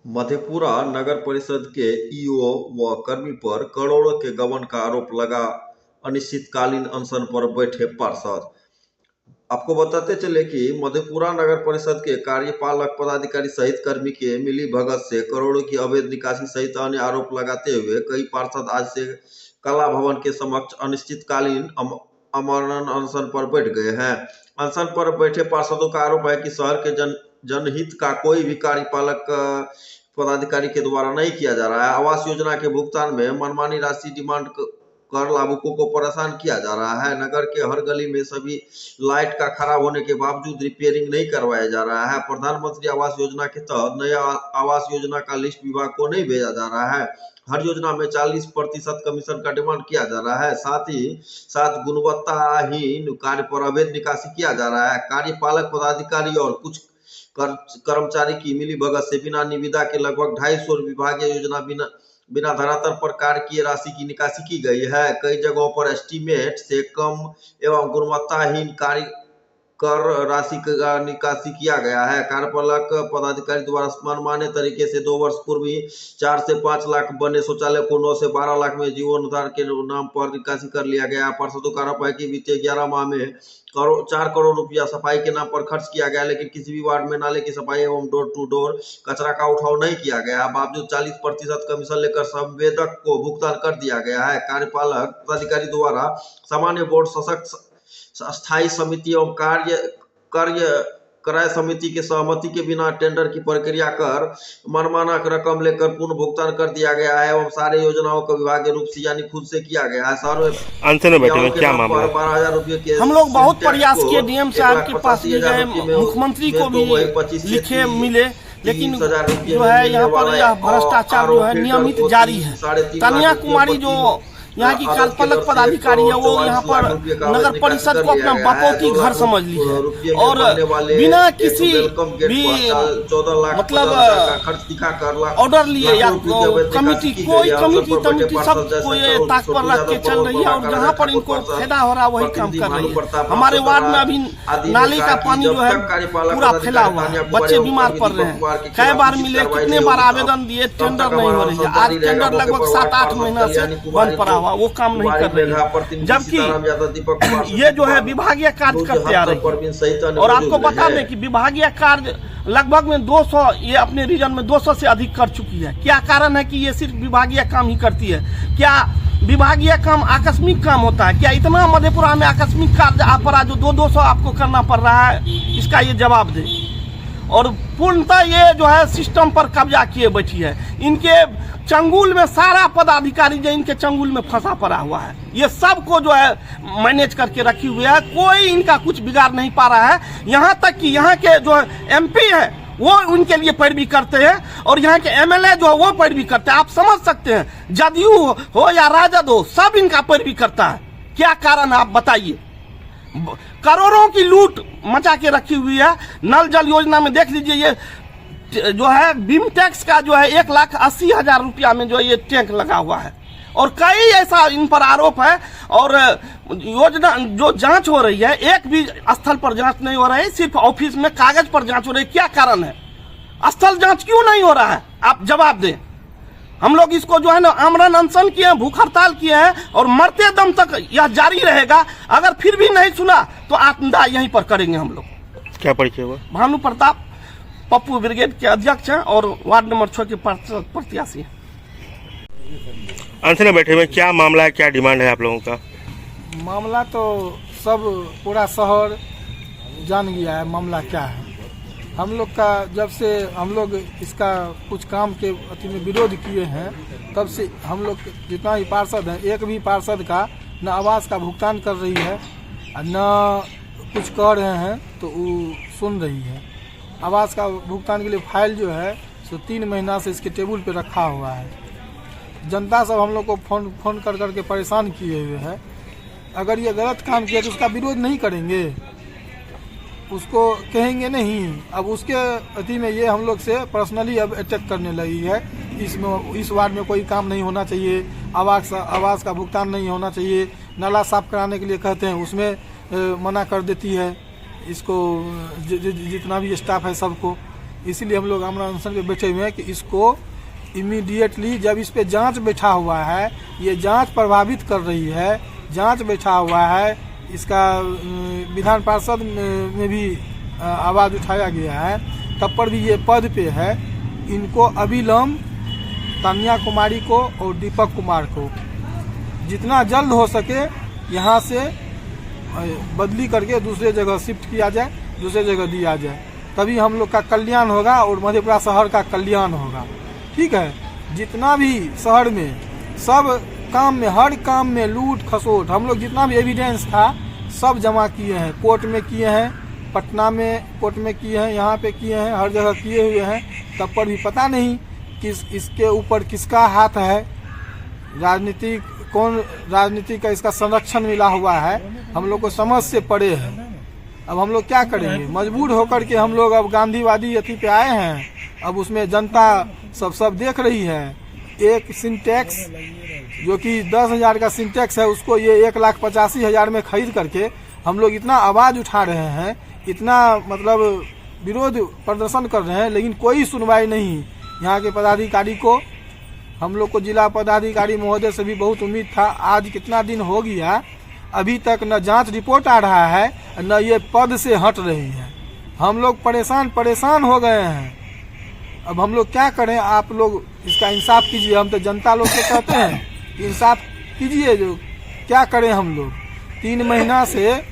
मधेपुरा नगर परिषद के ईओ व कर्मी पर करोड़ों के गबन का आरोप लगा। अनिश्चितकालीन अनशन पर बैठे पार्षद। आपको बताते चले कि मधेपुरा नगर परिषद के कार्यपालक पदाधिकारी सहित कर्मी के मिली भगत से करोड़ों की अवैध निकासी सहित अन्य आरोप लगाते हुए कई पार्षद आज से कला भवन के समक्ष अनिश्चितकालीन आमरण अनशन पर बैठ गए हैं। अनशन पर बैठे पार्षदों का आरोप है कि शहर के जनहित का कोई भी कार्यपालक पदाधिकारी के द्वारा नहीं किया जा रहा है। आवास योजना के भुगतान में मनमानी राशि डिमांड कर लाभुकों को परेशान किया जा रहा है। नगर के हर गली में सभी लाइट का खराब होने के बावजूद रिपेयरिंग नहीं करवाया जा रहा है। प्रधानमंत्री आवास योजना के तहत नया आवास योजना का लिस्ट विभाग को नहीं भेजा जा रहा है। हर योजना में 40% कमीशन का डिमांड किया जा रहा है। साथ ही साथ गुणवत्ताहीन कार्य पर अवैध निकासी किया जा रहा है। कार्यपालक पदाधिकारी और कुछ कर्मचारी की मिली भगत से बिना निविदा के लगभग 250 विभागीय योजना बिना धरातल पर कार्य किए राशि की निकासी की गई है। कई जगहों पर एस्टीमेट से कम एवं गुणवत्ताहीन कार्य कर राशि का निकासी किया गया है। कार्यपालक पदाधिकारी द्वारा मनमाने तरीके से 2 वर्ष पूर्व ही 4 से 5 लाख बने शौचालय को 9 से 12 लाख में जीर्णोद्धार के नाम पर निकासी कर लिया गया। पार्षदों का आरोप है कि बीते 11 माह में 4 करोड़ रुपया सफाई के नाम पर खर्च किया गया, लेकिन किसी भी वार्ड में नाले की सफाई एवं डोर टू डोर कचरा का उठाव नहीं किया गया। बावजूद 40% कमीशन लेकर संवेदक को भुगतान कर दिया गया है। कार्यपालक पदाधिकारी द्वारा सामान्य बोर्ड, सशक्त स्थायी समिति एवं क्रय समिति के सहमति के बिना टेंडर की प्रक्रिया कर मनमाना रकम लेकर पूर्ण भुगतान कर दिया गया है एवं सारे योजनाओं का विभागीय रूप से यानी खुद से किया गया है। अंत में बैठे क्या मामला? 12,000 रुपये के हम लोग बहुत प्रयास किए, डीएम साहब के पास भी गए, मुख्यमंत्री को भी लिखे मिले, लेकिन जो है यहाँ पर यह भ्रष्टाचार जो है नियमित जारी है। तनिया कुमारी जो यहाँ की कार्यपालक पदाधिकारी है, वो यहाँ पर नगर परिषद को अपना बपौती घर समझ ली है और बिना किसी भी मतलब ऑर्डर लिए या कमिटी सब को ये ताक पर रख के चल रही है और जहाँ पर इनको फायदा हो रहा है वही काम कर रही है। हमारे वार्ड में अभी नाले का पानी जो है पूरा फैला हुआ है, बच्चे बीमार पड़ रहे हैं। कई बार मिले, कितने बार आवेदन दिए, टेंडर नहीं हो रही है। आज टेंडर लगभग 7-8 महीना से बंद पड़ा हुआ, वो काम नहीं कर रही है, जबकि ये जो है विभागीय कार्य करते आ रही है। और आपको बता दें कि विभागीय कार्य लगभग में 200 ये अपने रीजन में 200 से अधिक कर चुकी है। क्या कारण है कि ये सिर्फ विभागीय काम ही करती है? क्या विभागीय काम आकस्मिक काम होता है? क्या इतना मधेपुरा में आकस्मिक कार्य आप पर जो 200 आपको करना पड़ रहा है? इसका ये जवाब दे। और पूर्णतः ये जो है सिस्टम पर कब्जा किए बैठी है। इनके चंगुल में सारा पदाधिकारी जो इनके चंगुल में फंसा पड़ा हुआ है, ये सबको जो है मैनेज करके रखी हुई है। कोई इनका कुछ बिगाड़ नहीं पा रहा है। यहाँ तक कि यहाँ के जो एमपी है वो उनके लिए पैरवी करते हैं और यहाँ के एमएलए जो है वो पैरवी करते हैं। आप समझ सकते हैं, जदयू हो या राजद हो, सब इनका पैरवी करता है। क्या कारण है आप बताइए? करोड़ों की लूट मचा के रखी हुई है। नल जल योजना में देख लीजिए, ये जो है बीम टैक्स का जो है 1,80,000 रुपया में जो ये टैंक लगा हुआ है और कई ऐसा इन पर आरोप है। और योजना जो जांच हो रही है, एक भी स्थल पर जांच नहीं हो रही, सिर्फ ऑफिस में कागज पर जांच हो रही है। क्या कारण है? स्थल जांच क्यों नहीं हो रहा है? आप जवाब दें। हम लोग इसको जो है ना आमरण अनशन किए हैं, भूख हड़ताल किए हैं और मरते दम तक यह जारी रहेगा। अगर फिर भी नहीं सुना तो आत्मदाह यहीं पर करेंगे हम लोग। क्या परिचय हुआ? भानु प्रताप, पप्पू ब्रिगेड के अध्यक्ष हैं और वार्ड नंबर 6 के प्रत्याशी हैं। अंत में बैठे हुए क्या मामला है, क्या डिमांड है आप लोगों का? मामला तो सब पूरा शहर जान गया है मामला क्या है। हम लोग का जब से हम लोग इसका कुछ काम के अति में विरोध किए हैं, तब से हम लोग जितना भी पार्षद हैं, एक भी पार्षद का न आवास का भुगतान कर रही है न कुछ कह रहे हैं तो वो सुन रही है। आवास का भुगतान के लिए फाइल जो है सो 3 महीना से इसके टेबल पे रखा हुआ है। जनता सब हम लोग को फोन कर करके परेशान किए हुए है। अगर ये गलत काम किया तो उसका विरोध नहीं करेंगे, उसको कहेंगे नहीं। अब उसके अति में ये हम लोग से पर्सनली अब अटैक करने लगी है। इस वार्ड में कोई काम नहीं होना चाहिए, आवास का भुगतान नहीं होना चाहिए, नाला साफ कराने के लिए कहते हैं उसमें मना कर देती है इसको, जितना भी स्टाफ है सबको। इसीलिए हम लोग आमरण अनशन पे बैठे हुए हैं कि इसको इमीडिएटली, जब इस पे जांच बैठा हुआ है, ये जांच प्रभावित कर रही है, जांच बैठा हुआ है, इसका विधान पार्षद में भी आवाज़ उठाया गया है, तब पर भी ये पद पे है, इनको अविलंब तानिया कुमारी को और दीपक कुमार को जितना जल्द हो सके यहाँ से बदली करके दूसरे जगह शिफ्ट किया जाए, दूसरे जगह दिया जाए, तभी हम लोग का कल्याण होगा और मधेपुरा शहर का कल्याण होगा। ठीक है, जितना भी शहर में सब काम में, हर काम में लूट खसोट, हम लोग जितना भी एविडेंस था सब जमा किए हैं, कोर्ट में किए हैं, पटना में कोर्ट में किए हैं, यहाँ पे किए हैं, हर जगह किए हुए हैं, तब पर भी पता नहीं किस इसके ऊपर किसका हाथ है, राजनीति का इसका संरक्षण मिला हुआ है, हम लोग को समझ से परे है। अब हम लोग क्या करेंगे, मजबूर होकर के हम लोग अब गांधीवादी अथी पे आए हैं। अब उसमें जनता सब देख रही है। एक सिंटेक्स जो कि 10,000 का सिंटेक्स है, उसको ये 1,85,000 में खरीद करके हम लोग इतना आवाज़ उठा रहे हैं, इतना मतलब विरोध प्रदर्शन कर रहे हैं, लेकिन कोई सुनवाई नहीं। यहाँ के पदाधिकारी को, हम लोग को जिला पदाधिकारी महोदय से भी बहुत उम्मीद था। आज कितना दिन हो गया, अभी तक न जांच रिपोर्ट आ रहा है, न ये पद से हट रही है। हम लोग परेशान हो गए हैं। अब हम लोग क्या करें, आप लोग इसका इंसाफ कीजिए। हम तो जनता लोग से कहते हैं कि इंसाफ कीजिए। जो क्या करें हम लोग, 3 महीना से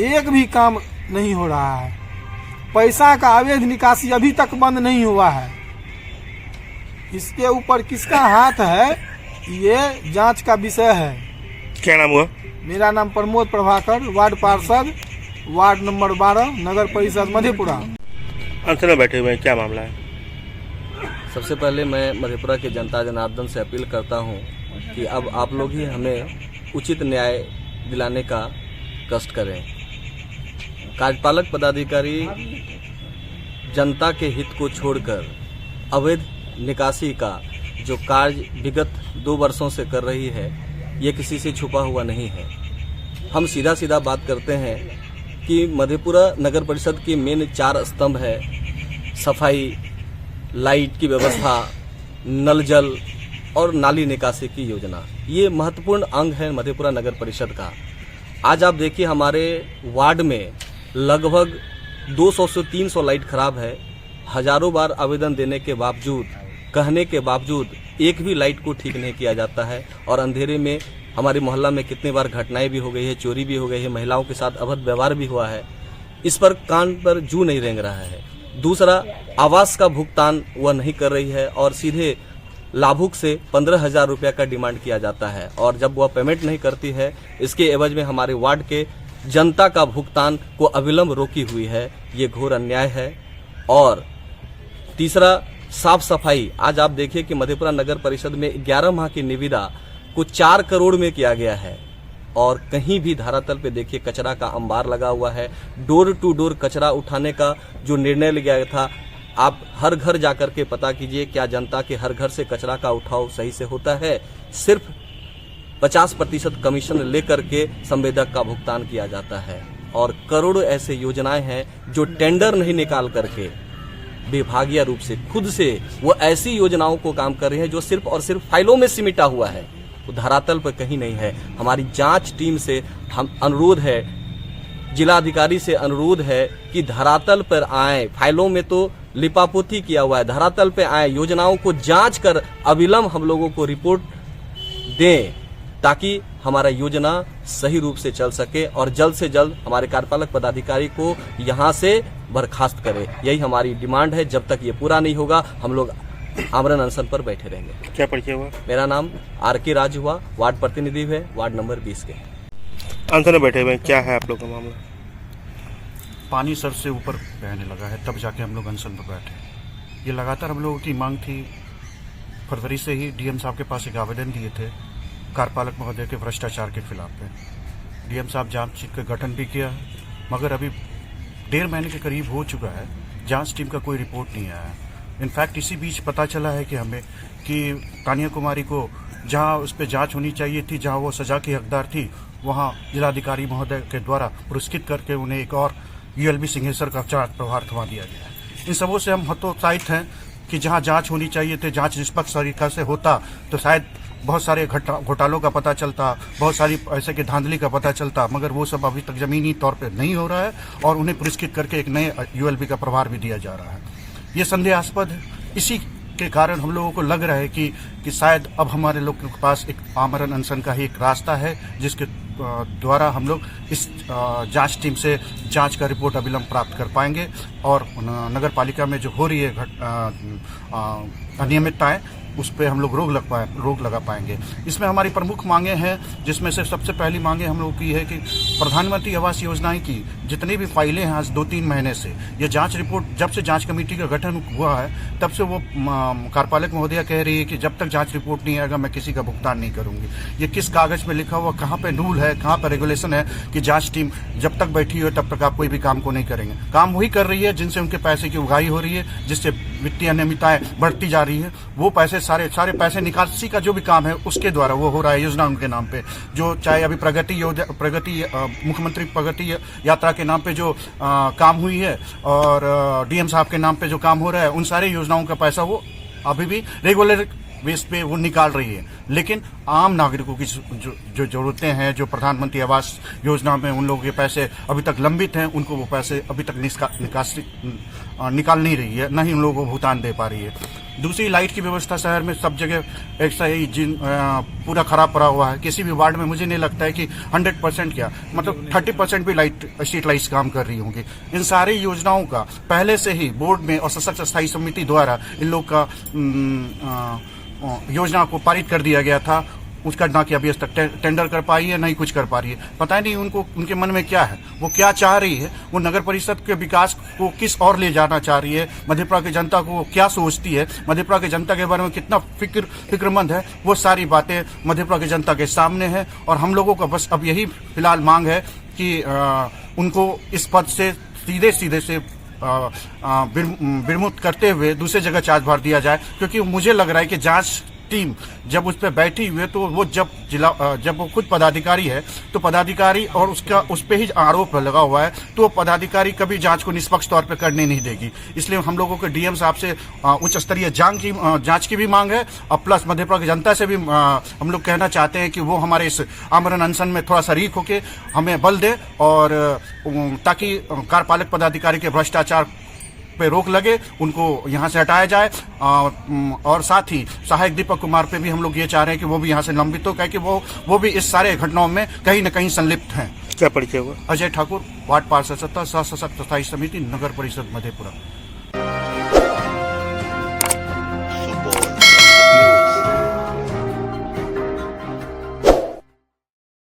एक भी काम नहीं हो रहा है। पैसा का अवैध निकासी अभी तक बंद नहीं हुआ है। इसके ऊपर किसका हाथ है, ये जांच का विषय है। क्या नाम हुआ? मेरा नाम प्रमोद प्रभाकर, वार्ड पार्षद, वार्ड नंबर 12, नगर परिषद मधेपुरा। अनशन में बैठे हुए हैं, क्या मामला है? सबसे पहले मैं मधेपुरा के जनता जनार्दन से अपील करता हूं कि अब आप लोग ही हमें उचित न्याय दिलाने का कष्ट करें। कार्यपालक पदाधिकारी जनता के हित को छोड़कर अवैध निकासी का जो कार्य विगत 2 वर्षों से कर रही है, ये किसी से छुपा हुआ नहीं है। हम सीधा बात करते हैं कि मधेपुरा नगर परिषद की मेन 4 स्तंभ है: सफाई, लाइट की व्यवस्था, नल जल और नाली निकासी की योजना। ये महत्वपूर्ण अंग है मधेपुरा नगर परिषद का। आज आप देखिए, हमारे वार्ड में लगभग 200 से 300 लाइट खराब है। हजारों बार आवेदन देने के बावजूद, कहने के बावजूद एक भी लाइट को ठीक नहीं किया जाता है। और अंधेरे में हमारे मोहल्ला में कितने बार घटनाएं भी हो गई है, चोरी भी हो गई है, महिलाओं के साथ अभद्र व्यवहार भी हुआ है। इस पर कान पर जू नहीं रेंग रहा है। दूसरा, आवास का भुगतान वह नहीं कर रही है और सीधे लाभुक से 15,000 रुपया का डिमांड किया जाता है, और जब वह पेमेंट नहीं करती है, इसके एवज में हमारे वार्ड के जनता का भुगतान को अविलंब रोकी हुई है। ये घोर अन्याय है। और तीसरा, साफ सफाई। आज आप देखिए कि मधेपुरा नगर परिषद में 11 माह की निविदा को 4 करोड़ में किया गया है, और कहीं भी धरातल पे देखिए कचरा का अंबार लगा हुआ है। डोर टू डोर कचरा उठाने का जो निर्णय लिया गया था, आप हर घर जाकर के पता कीजिए, क्या जनता के हर घर से कचरा का उठाव सही से होता है? सिर्फ 50% कमीशन लेकर के संवेदक का भुगतान किया जाता है। और करोड़ों ऐसे योजनाएं हैं जो टेंडर नहीं निकाल करके विभागीय रूप से खुद से वो ऐसी योजनाओं को काम कर रहे हैं जो सिर्फ और सिर्फ फाइलों में सिमटा हुआ है, वो धरातल पर कहीं नहीं है। हमारी जांच टीम से हम अनुरोध है, जिलाधिकारी से अनुरोध है कि धरातल पर आए। फाइलों में तो लिपापोती किया हुआ है, धरातल पे आए, योजनाओं को जांच कर अविलंब हम लोगों को रिपोर्ट दें, ताकि हमारा योजना सही रूप से चल सके और जल्द से जल्द हमारे कार्यपालक पदाधिकारी को यहाँ से बर्खास्त करे। यही हमारी डिमांड है। जब तक ये पूरा नहीं होगा, हम लोग आमरण अनशन पर बैठे रहेंगे। क्या परिचय हुआ? मेरा नाम RK राज हुआ, वार्ड प्रतिनिधि है, वार्ड नंबर 20 के। अनशन में बैठे हुए हैं, क्या है आप लोग का मामला? पानी सर से ऊपर बहने लगा है, तब जाके हम लोग अनशन पर बैठे। ये लगातार हम लोगों की मांग थी। फरवरी से ही DM साहब के पास एक आवेदन दिए थे कार्यपालक महोदय के भ्रष्टाचार के खिलाफ पे। DM साहब जांच का गठन भी किया, मगर अभी 1.5 महीने के करीब हो चुका है, जांच टीम का कोई रिपोर्ट नहीं आया। इनफैक्ट इसी बीच पता चला है कि हमें कि तानिया कुमारी को जहां उस पर जांच होनी चाहिए थी, जहां वो सजा की हकदार थी, वहां जिलाधिकारी महोदय के द्वारा पुरस्कृत करके उन्हें एक और ULB सिंहेश्वर का चार्ज प्रभार थमा दिया गया है। इन सबों से हम हतोत्साहित हैं कि जहां जांच होनी चाहिए थी, जांच निष्पक्ष तरीका से होता तो शायद बहुत सारे घोटालों का पता चलता, बहुत सारी ऐसे की धांधली का पता चलता, मगर वो सब अभी तक जमीनी तौर पे नहीं हो रहा है और उन्हें पुरस्कृत करके एक नए यूएलबी का प्रभार भी दिया जा रहा है। ये संदेहास्पद है। इसी के कारण हम लोगों को लग रहा है कि शायद अब हमारे लोगों के पास एक आमरण अनशन का ही एक रास्ता है, जिसके द्वारा हम लोग इस जांच टीम से जांच का रिपोर्ट अविलंब प्राप्त कर पाएंगे और नगर पालिका में जो हो रही है अनियमितताएं, उस पर हम लोग रोक लगा पाएंगे। इसमें हमारी प्रमुख मांगे हैं, जिसमें से सबसे पहली मांगे हम लोगों की है कि प्रधानमंत्री आवास योजनाएं की जितनी भी फाइलें हैं आज 2-3 महीने से, ये जांच रिपोर्ट जब से जांच कमेटी का गठन हुआ है तब से वो कार्यपालक महोदया कह रही है कि जब तक जांच रिपोर्ट नहीं आएगा मैं किसी का भुगतान नहीं करूंगी। ये किस कागज में लिखा हुआ, कहाँ पे रूल है, कहाँ पर रेगुलेशन है कि जांच टीम जब तक बैठी हो तब तक आप कोई भी काम को नहीं करेंगे। काम वही कर रही है जिनसे उनके पैसे की उगाही हो रही है, जिससे वित्तीय अनियमितताएं बढ़ती जा रही है। वो पैसे सारे पैसे निकासी का जो भी काम है उसके द्वारा वो हो रहा है योजना उनके नाम पे, जो चाहे अभी मुख्यमंत्री प्रगति यात्रा के नाम पे जो काम हुई है और डीएम साहब के नाम पे जो काम हो रहा है, उन सारे योजनाओं का पैसा वो अभी भी रेगुलर बेस पे वो निकाल रही है। लेकिन आम नागरिकों की जो जरूरतें हैं, जो प्रधानमंत्री आवास योजना में उन लोगों के पैसे अभी तक लंबित हैं, उनको वो पैसे अभी तक निकाल नहीं रही है, न ही उन लोगों को भुगतान दे पा रही है। दूसरी, लाइट की व्यवस्था शहर में सब जगह एक सही पूरा खराब पड़ा हुआ है। किसी भी वार्ड में मुझे नहीं लगता है कि 100% क्या, मतलब 30% भी स्ट्रीट लाइट्स काम कर रही होंगी। इन सारी योजनाओं का पहले से ही बोर्ड में और सशक्त स्थायी समिति द्वारा इन लोग का योजना को पारित कर दिया गया था। उसका ना कि अभी तक टेंडर कर पाई है, नहीं कुछ कर पा रही है। पता नहीं उनके मन में क्या है, वो क्या चाह रही है, वो नगर परिषद के विकास को किस ओर ले जाना चाह रही है, मधेपुरा की जनता को क्या सोचती है, मधेपुरा की जनता के बारे में कितना फिक्रमंद है, वो सारी बातें मधेपुरा की जनता के सामने है। और हम लोगों का बस अब यही फिलहाल मांग है कि उनको इस पद से सीधे से विमुक्त करते हुए दूसरी जगह चार्जभार दिया जाए, क्योंकि मुझे लग रहा है कि जांच टीम जब उस पर बैठी हुई है तो वो जब वो खुद पदाधिकारी है तो पदाधिकारी और उस पे ही आरोप लगा हुआ है, तो पदाधिकारी कभी जांच को निष्पक्ष तौर पे करने नहीं देगी। इसलिए हम लोगों के डीएम साहब से उच्च स्तरीय जांच की भी मांग है और प्लस मधेपुरा की जनता से भी हम लोग कहना चाहते हैं कि वो हमारे इस आमरण अनशन में थोड़ा शरीक होके हमें बल दे, और ताकि कार्यपालक पदाधिकारी के भ्रष्टाचार पे रोक लगे, उनको यहाँ से हटाया जाए। और साथ ही सहायक दीपक कुमार पे भी हम लोग ये चाह रहे हैं कि वो भी यहाँ से लंबित हो, क्योंकि वो भी इस सारे घटनाओं में कहीं न कहीं संलिप्त हैं। क्या परिचय हुआ? अजय ठाकुर, वार्ड पार्षद सत्ता, सशक्त स्थायी समिति, नगर परिषद मधेपुरा।